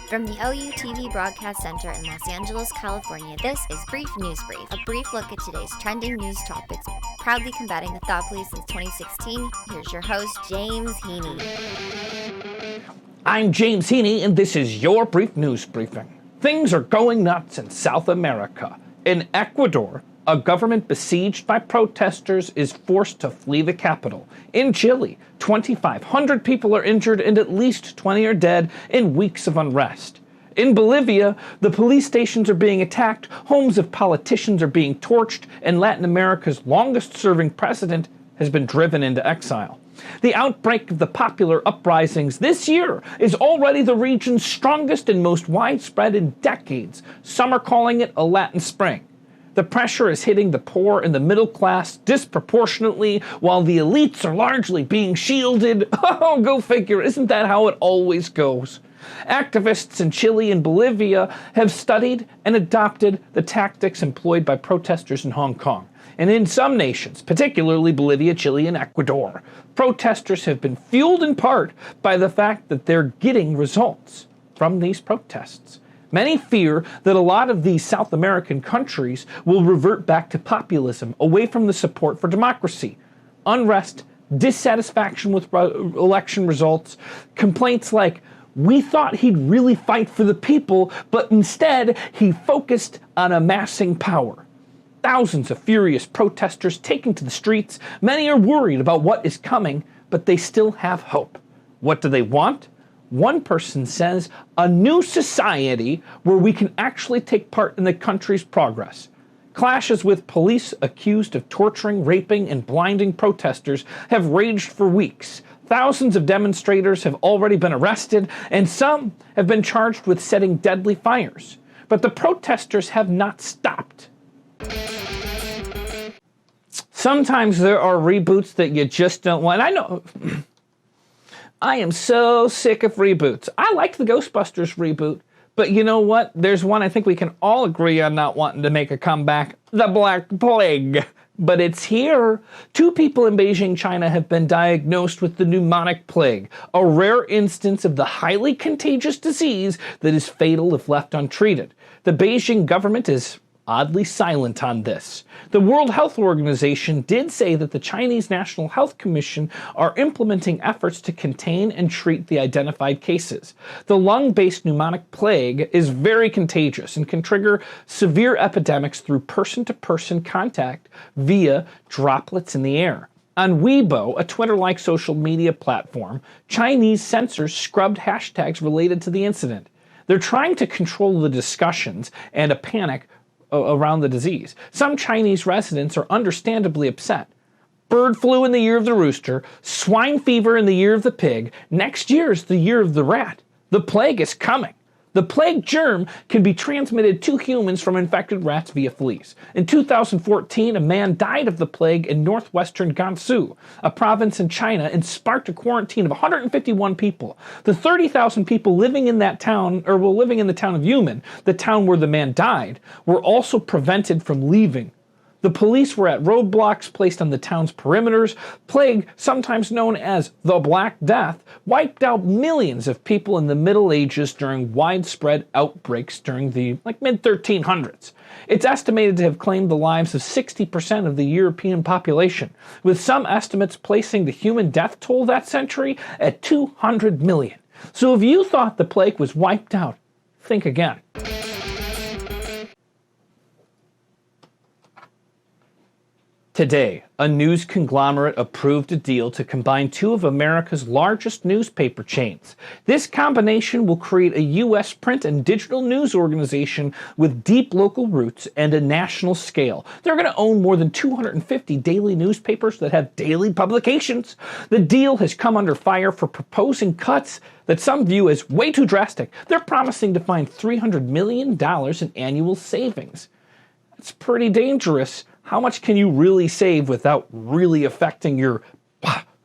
From the OU TV Broadcast Center in Los Angeles, California, this is Brief News Brief, a brief look at today's trending news topics. Proudly combating the thought police since 2016, here's your host, James Heaney. I'm James Heaney, and this is your Brief News Briefing. Things are going nuts in South America. In Ecuador, a government besieged by protesters is forced to flee the capital. In Chile, 2,500 people are injured and at least 20 are dead in weeks of unrest. In Bolivia, the police stations are being attacked, homes of politicians are being torched, and Latin America's longest-serving president has been driven into exile. The outbreak of the popular uprisings this year is already the region's strongest and most widespread in decades. Some are calling it a Latin Spring. The pressure is hitting the poor and the middle class disproportionately, while the elites are largely being shielded. Oh, go figure, isn't that how it always goes? Activists in Chile and Bolivia have studied and adopted the tactics employed by protesters in Hong Kong. And in some nations, particularly Bolivia, Chile, and Ecuador, protesters have been fueled in part by the fact that they're getting results from these protests. Many fear that a lot of these South American countries will revert back to populism, away from the support for democracy. Unrest, dissatisfaction with election results, complaints like, "We thought he'd really fight for the people, but instead he focused on amassing power." Thousands of furious protesters taking to the streets. Many are worried about what is coming, but they still have hope. What do they want? One person says, a new society where we can actually take part in the country's progress. Clashes with police accused of torturing, raping, and blinding protesters have raged for weeks. Thousands of demonstrators have already been arrested, and some have been charged with setting deadly fires. But the protesters have not stopped. Sometimes there are reboots that you just don't want. I know... I am so sick of reboots. I liked the Ghostbusters reboot, but you know what? There's one I think we can all agree on not wanting to make a comeback. The Black Plague. But it's here. 2 people in Beijing, China have been diagnosed with the pneumonic plague, a rare instance of the highly contagious disease that is fatal if left untreated. The Beijing government is oddly silent on this. The World Health Organization did say that the Chinese National Health Commission are implementing efforts to contain and treat the identified cases. The lung-based pneumonic plague is very contagious and can trigger severe epidemics through person-to-person contact via droplets in the air. On Weibo, a Twitter-like social media platform, Chinese censors scrubbed hashtags related to the incident. They're trying to control the discussions and a panic around the disease. Some Chinese residents are understandably upset. Bird flu in the year of the rooster, swine fever in the year of the pig, next year is the year of the rat. The plague is coming. The plague germ can be transmitted to humans from infected rats via fleas. In 2014, a man died of the plague in northwestern Gansu, a province in China, and sparked a quarantine of 151 people. The 30,000 people living in that town, or living in the town of Yumen, the town where the man died, were also prevented from leaving. The police were at roadblocks placed on the town's perimeters. Plague, sometimes known as the Black Death, wiped out millions of people in the Middle Ages during widespread outbreaks during the mid-1300s. It's estimated to have claimed the lives of 60% of the European population, with some estimates placing the human death toll that century at 200 million. So if you thought the plague was wiped out, think again. Today, a news conglomerate approved a deal to combine 2 of America's largest newspaper chains. This combination will create a U.S. print and digital news organization with deep local roots and a national scale. They're going to own more than 250 daily newspapers that have daily publications. The deal has come under fire for proposing cuts that some view as way too drastic. They're promising to find $300 million in annual savings. That's pretty dangerous. How much can you really save without really affecting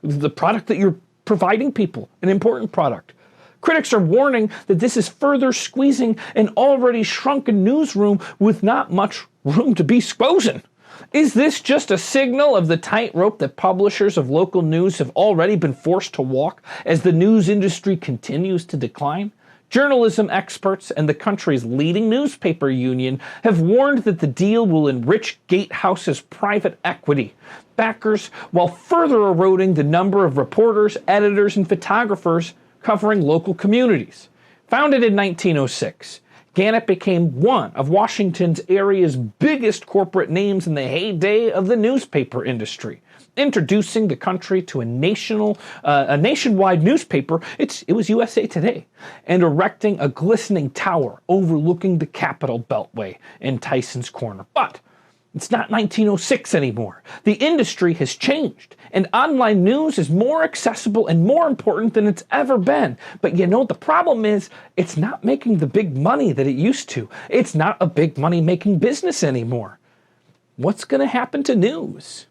the product that you're providing people, an important product? Critics are warning that this is further squeezing an already shrunken newsroom with not much room to be squozen. Is this just a signal of the tightrope that publishers of local news have already been forced to walk as the news industry continues to decline? Journalism experts and the country's leading newspaper union have warned that the deal will enrich Gatehouse's private equity backers while further eroding the number of reporters, editors, and photographers covering local communities. Founded in 1906, Gannett became one of Washington's area's biggest corporate names in the heyday of the newspaper industry, introducing the country to a nationwide newspaper. It was USA Today, and erecting a glistening tower overlooking the Capitol Beltway in Tyson's Corner. But it's not 1906 anymore. The industry has changed, and online news is more accessible and more important than it's ever been. But the problem is, it's not making the big money that it used to. It's not a big money-making business anymore. What's going to happen to news?